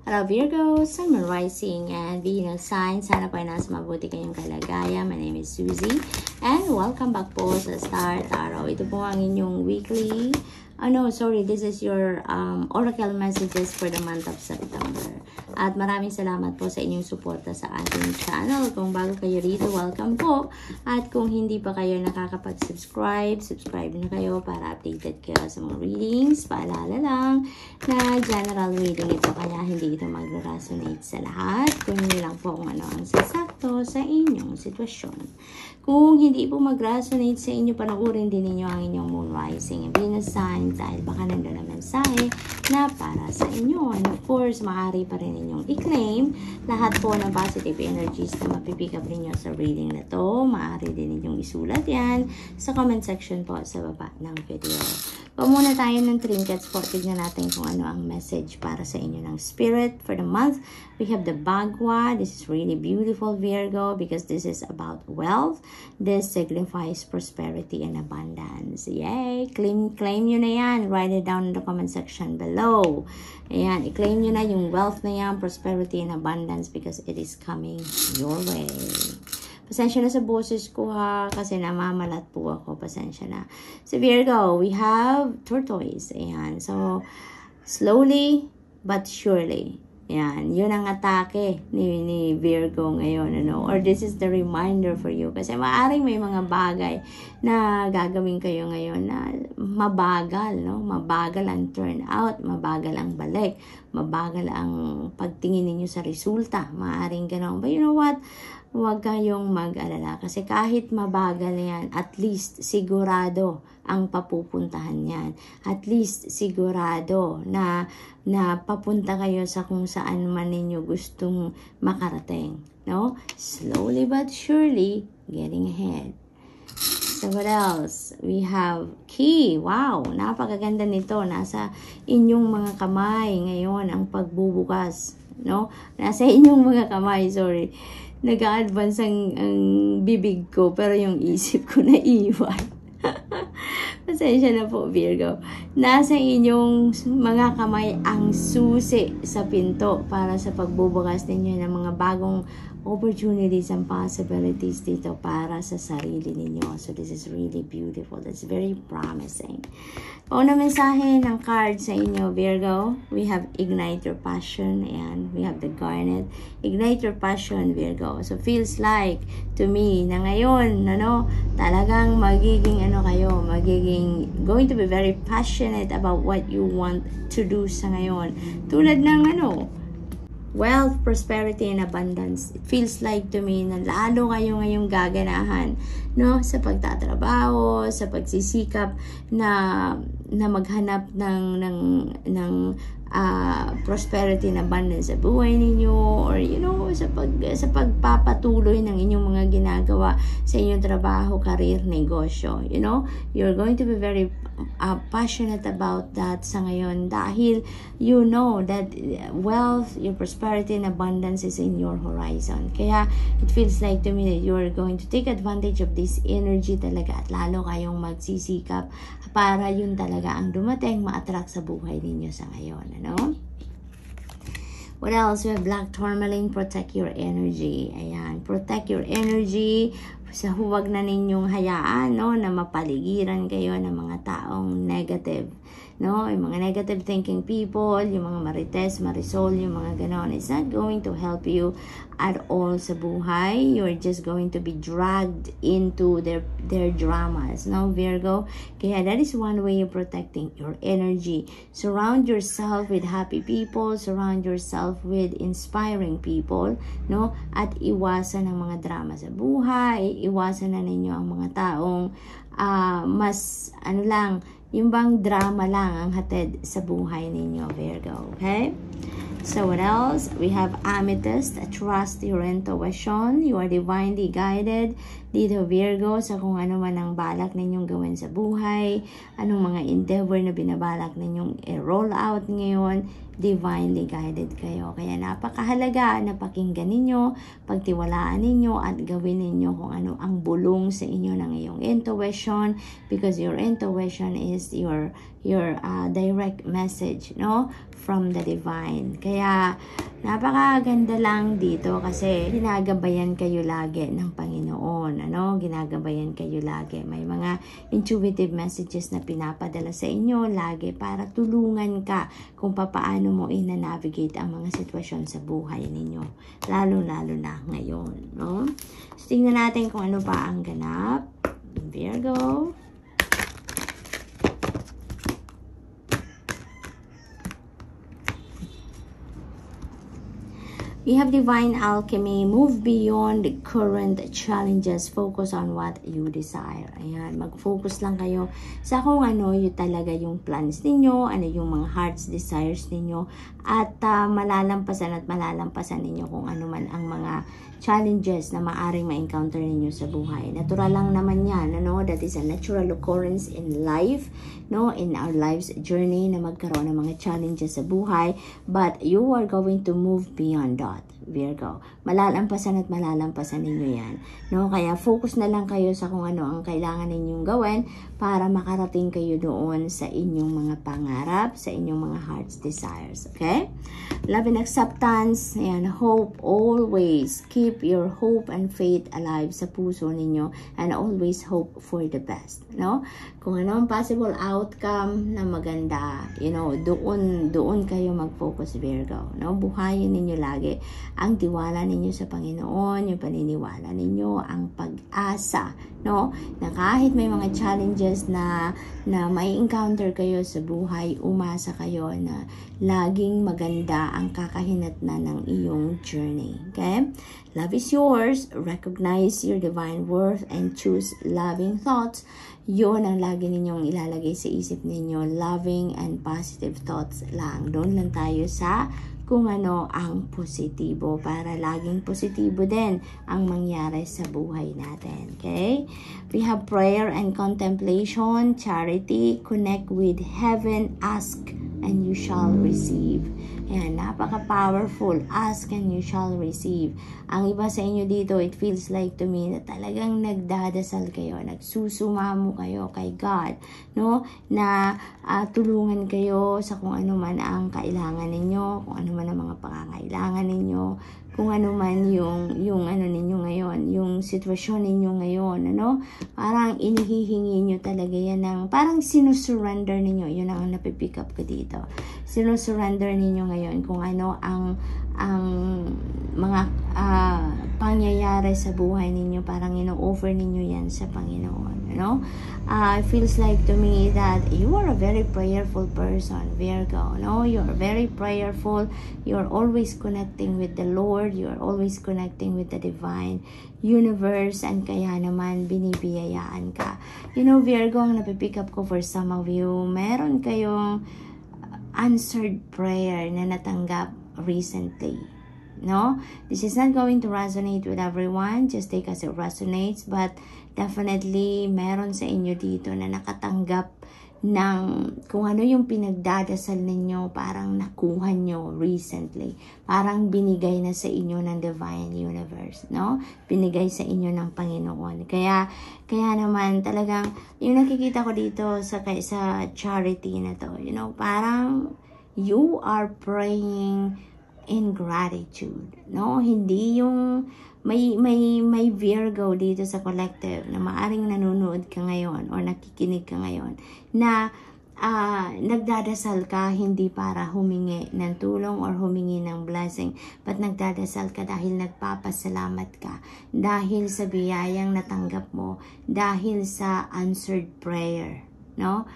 Hello Virgo, Sun, Moon, Rising, and Venus sign. Sana po ay nasa mabuti kayong kalagayan. My name is Susie. And welcome back po sa Star Tarot. Ito po ang inyong weekly. This is your oracle messages for the month of September. At maraming salamat po sa inyong suporta sa ating channel. Kung bago kayo rito, welcome po. At kung hindi pa kayo nakakapag-subscribe, subscribe na kayo para updated kayo sa mga readings. Paalala lang na general reading ito, kaya hindi ito mag-resonate sa lahat. Kunin lang po kung ano ang sasakto sa inyong sitwasyon. Kung hindi po mag-resonate sa inyo, panoorin din ninyo ang inyong Moon Rising and Venus sign dahil baka nandun na mensahe na para sa inyo. And of course, maaari pa rin inyong i-claim lahat po ng positive energies na mapipick up ninyo sa reading na to. Maaari din inyong isulat yan sa comment section po sa baba ng video. Kung muna tayo ng trinkets po, tignan natin kung ano ang message para sa inyo ng spirit for the month. We have the Bagua. This is really beautiful, Virgo, because this is about wealth. This signifies prosperity and abundance. Yay! Claim nyo na yan. Write it down in the comment section below. Ayan, i-claim nyo na yung wealth na yan, prosperity and abundance because it is coming your way. Pasensya na sa boses ko ha, kasi namamalat po ako. Pasensya na. So Virgo, we have tortoise. Ayan. So, slowly but surely. Ayan. Yun ang atake ni Virgo ngayon. Or this is the reminder for you. Kasi maaaring may mga bagay na gagawin kayo ngayon na mabagal. Mabagal ang turnout. Mabagal ang balik. Mabagal ang pagtingin ninyo sa resulta. Maaaring gano'n. But you know what? Huwag kayong mag-alala kasi kahit mabagal yan, at least sigurado ang papupuntahan yan. At least sigurado na papunta kayo sa kung saan man ninyo gustong makarating. No? Slowly but surely, getting ahead. So what else? We have key. Wow, napakaganda nito. Nasa inyong mga kamay ngayon ang pagbubukas. No? Nasa inyong mga kamay, sorry. Nag-a-advance ang bibig ko, pero yung isip ko naiwan. Pasensya na po, Virgo. Nasa inyong mga kamay ang susi sa pinto para sa pagbubukas ninyo ng mga bagong opportunities and possibilities dito para sa sarili ninyo. So this is really beautiful. That's very promising. Una mensahe ng card sa inyo, Virgo. We have ignite your passion and we have the garnet. Ignite your passion, Virgo. So feels like to me na ngayon, talagang magiging going to be very passionate about what you want to do sa ngayon. Tulad ng wealth, prosperity, and abundance. It feels like to me na lalo kayo ngayong gaganahan, sa pagtatrabaho, sa pagsisikap na maghanap ng prosperity and abundance sa buhay ninyo, or sa pagpapatuloy ng inyong mga ginagawa sa inyong trabaho, career, negosyo. You're going to be very passionate about that sa ngayon dahil you know that wealth, your prosperity and abundance is in your horizon. Kaya it feels like to me that you're going to take advantage of this energy talaga at lalo kayong magsisikap para yun talaga ang dumating ma-attract sa buhay ninyo sa ngayon. What else? We have black tourmaline. Protect your energy. Ayan. Protect your energy. Sa huwag na ninyong hayaan na mapaligiran kayo ng mga taong negative. Yung mga negative thinking people, yung mga marites, marisol, yung mga ganon. It's not going to help you at all sa buhay. You're just going to be dragged into their dramas. Virgo? Kaya that is one way of protecting your energy. Surround yourself with happy people. Surround yourself with inspiring people. At iwasan ang mga drama sa buhay. Iwasan na ninyo ang mga taong mas yung bang drama lang ang hatid sa buhay ninyo, Virgo. Okay? So what else? We have amethyst. Trust your intuition. You are divinely guided dito, Virgo, sa kung ano man ang balak ninyong gawin sa buhay, anong mga endeavor na binabalak ninyong i-roll out ngayon, divinely guided kayo. Kaya napakahalaga na pakinggan ninyo, pagtiwalaan ninyo at gawin ninyo kung ano ang bulong sa inyo ng iyong intuition, because your intuition is your direct message from the divine. Kaya Kaya, napakaganda lang dito kasi ginagabayan kayo lagi ng Panginoon. Ginagabayan kayo lagi. May mga intuitive messages na pinapadala sa inyo lagi para tulungan ka kung paano mo ina-navigate ang mga sitwasyon sa buhay ninyo. Lalo-lalo na ngayon. No? So, tingnan natin kung ano pa ang ganap. Virgo. We have divine alchemy. Move beyond the current challenges. Focus on what you desire. Ayan, mag-focus lang kayo sa kung ano yung talaga yung plans ninyo, ano yung mga heart's desires ninyo, at malalampasan ninyo kung ano man ang mga challenges na maaring ma-encounter ninyo sa buhay. Natural lang naman yan, that is a natural occurrence in life, in our life's journey na magkaroon ng mga challenges sa buhay, but you are going to move beyond that, Virgo. Malalampasan ninyo yan. Kaya focus na lang kayo sa kung ano ang kailangan ninyong gawin para makarating kayo doon sa inyong mga pangarap, sa inyong mga heart's desires. Okay? Love and acceptance and hope. Always keep your hope and faith alive sa puso ninyo and always hope for the best. Kung ano ang possible outcome na maganda, doon kayo mag-focus, Virgo. Buhayin ninyo lagi ang tiwala ninyo sa Panginoon, yung paniniwala ninyo, ang pag-asa, na kahit may mga challenges na may encounter kayo sa buhay, umasa kayo na laging maganda ang kakahinatnan ng iyong journey. Okay? Love is yours. Recognize your divine worth and choose loving thoughts. Yun ang lagi ninyong ilalagay sa isip ninyo. Loving and positive thoughts lang. Doon lang tayo sa kung ano ang positibo para laging positibo din ang mangyari sa buhay natin. Okay? We have prayer and contemplation, charity, connect with heaven, ask and you shall receive. Ayan, napaka-powerful. Ask and you shall receive. Ang iba sa inyo dito, it feels like to me na talagang nagdadasal kayo, nagsusumamo kayo kay God, na tulungan kayo sa kung ano man ang kailangan ninyo, kung ano man ang mga pangangailangan ninyo, kung ano man yung ano ninyo ngayon, yung sitwasyon ninyo ngayon, parang inihihingi nyo talaga yan ng, parang sinusurrender ninyo, yun ang napipick up ko dito. Sinusurrender ninyo ngayon kung ano ang mga pangyayari sa buhay ninyo, parang ino-offer ninyo yan sa Panginoon. It feels like to me that you are a very prayerful person, Virgo. You are very prayerful. You are always connecting with the Lord. You are always connecting with the divine universe, and kaya naman binibiyayaan ka. Virgo, ang napipick up ko for some of you, meron kayong answered prayer na natanggap recently. This is not going to resonate with everyone, just take as it resonates, but definitely meron sa inyo dito na nakatanggap ng kung ano yung pinagdadasal ninyo, parang nakuha nyo recently, parang binigay na sa inyo ng divine universe, binigay sa inyo ng Panginoon. Kaya naman talagang yung nakikita ko dito sa charity na to, parang you are praying in gratitude, hindi yung may Virgo dito sa collective na maaring nanonood ka ngayon or nakikinig ka ngayon na nagdadasal ka hindi para humingi ng tulong or humingi ng blessing, but nagdadasal ka dahil nagpapasalamat ka dahil sa biyayang natanggap mo, dahil sa answered prayer na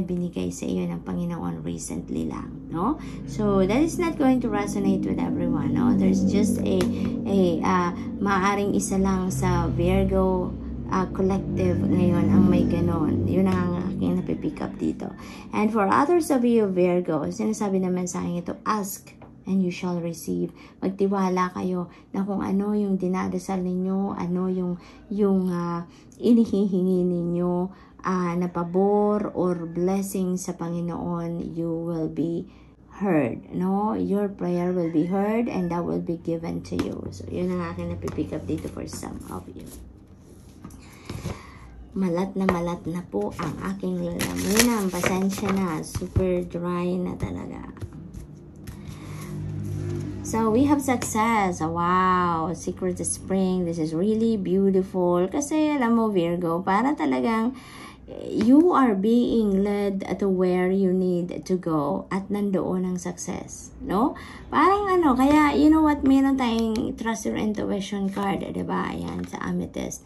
binigay sa iyo ng Panginoon recently lang, So that is not going to resonate with everyone, There's just maaring isa lang sa Virgo collective ngayon ang may ganon. Yun ang aking napipick up dito. And for others of you, Virgo, sinasabi naman sa akin ito, ask and you shall receive. Magtiwala kayo na kung ano yung dinadasal ninyo, ano yung inihihingi ninyo, na pabor or blessing sa Panginoon, you will be heard. Your prayer will be heard and that will be given to you. So, yun ang aking napipick up dito for some of you. Malat na po ang aking lalamunan. Pasensya na. Super dry na talaga. So, we have success. Wow! Secret Spring. This is really beautiful. Kasi, alam mo, Virgo, para talagang you are being led to where you need to go at nandoon ang success. No? Parang ano, kaya, you know what, meron tayong trust your intuition card, diba? Ayan, sa Amethyst.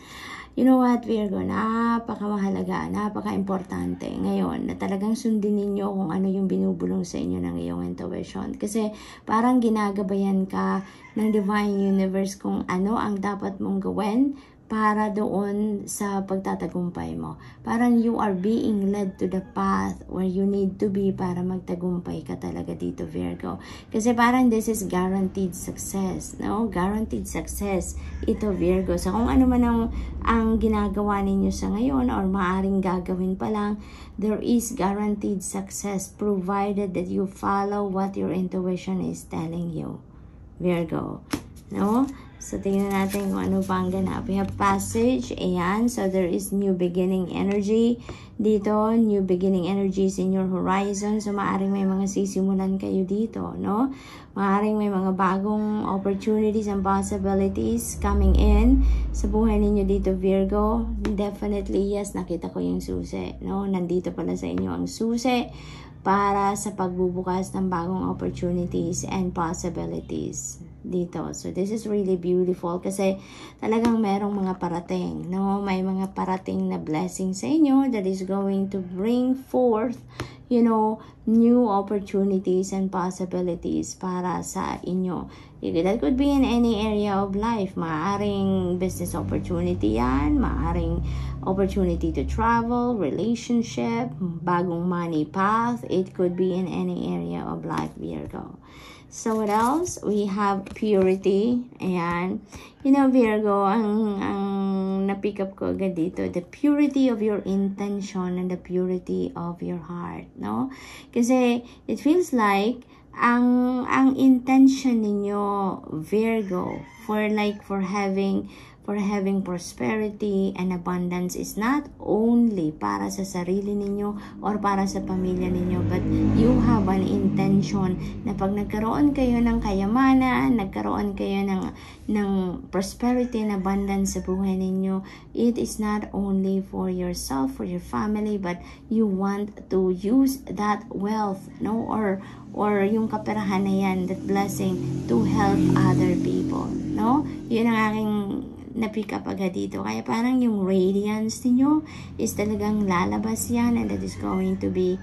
You know what, Virgo, napakamahalaga, napaka-importante ngayon na talagang sundin ninyo kung ano yung binubulong sa inyo ng iyong intuition. Kasi parang ginagabayan ka ng Divine Universe kung ano ang dapat mong gawin para doon sa pagtatagumpay mo. Parang you are being led to the path where you need to be para magtagumpay ka talaga dito, Virgo. Kasi parang this is guaranteed success, no? Guaranteed success ito, Virgo. So kung ano man ang ginagawa ninyo sa ngayon or maaring gagawin pa lang, there is guaranteed success provided that you follow what your intuition is telling you, Virgo. No? So, tingnan natin kung ano pa ang ganap. We have passage. Ayan. So, there is new beginning energy dito. New beginning energies in your horizon. So, maaaring may mga sisimulan kayo dito, no? Maaaring may mga bagong opportunities and possibilities coming in sa buhay ninyo dito, Virgo. Definitely, yes, nakita ko yung susi, no? Nandito pala sa inyo ang susi para sa pagbubukas ng bagong opportunities and possibilities dito. So, this is really beautiful kasi talagang merong mga parating, no? May mga parating na blessing sa inyo that is going to bring forth, you know, new opportunities and possibilities para sa inyo. That could be in any area of life. Maaring business opportunity yan, maaring opportunity to travel, relationship, bagong money path. It could be in any area of life, Virgo. So, what else? We have purity. Ayan. You know, Virgo, ang na-pick up ko agad dito, the purity of your intention and the purity of your heart, no? Kasi, it feels like, ang intention ninyo, Virgo, for having prosperity and abundance is not only para sa sarili ninyo or para sa pamilya ninyo, but you have an intention na pag nagkaroon kayo ng kayamanan, nagkaroon kayo ng prosperity and abundance sa buhay ninyo, it is not only for yourself, for your family, but you want to use that wealth, no, or yung kaperahan na yan, that blessing, to help other people, no? Yun ang aking na-pick up agad dito. Kaya parang yung radiance niyo is talagang lalabas yan, and that is going to be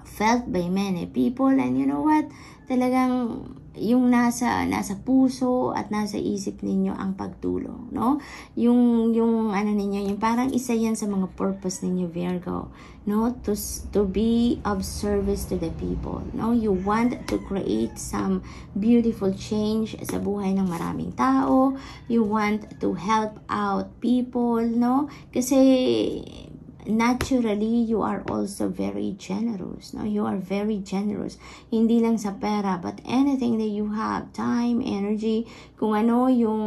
felt by many people. And you know what? Talagang yung nasa puso at nasa isip ninyo ang pagtulong, no? Yung ano ninyo, yung parang isa yan sa mga purpose ninyo, Virgo, no? To be of service to the people, no? You want to create some beautiful change sa buhay ng maraming tao. You want to help out people, no? Kasi naturally, you are also very generous, no? You are very generous. Hindi lang sa pera, but anything that you have, time, energy, kung ano yung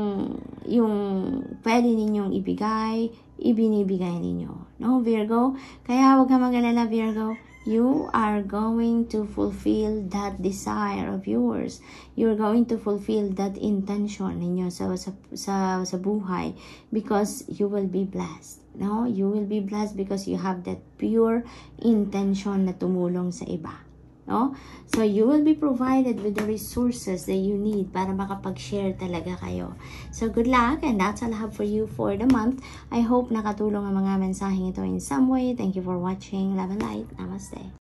pwede ninyong ibigay, ibinibigay ninyo, no, Virgo? Kaya huwag ka mag-alala, Virgo. You are going to fulfill that desire of yours. You're going to fulfill that intention ninyo sa buhay, because you will be blessed. No, you will be blessed because you have that pure intention na tumulong sa iba. No? So, you will be provided with the resources that you need para makapag-share talaga kayo. So, good luck, and that's all I have for you for the month. I hope nakatulong ang mga mensaheng ito in some way. Thank you for watching. Love and light. Namaste.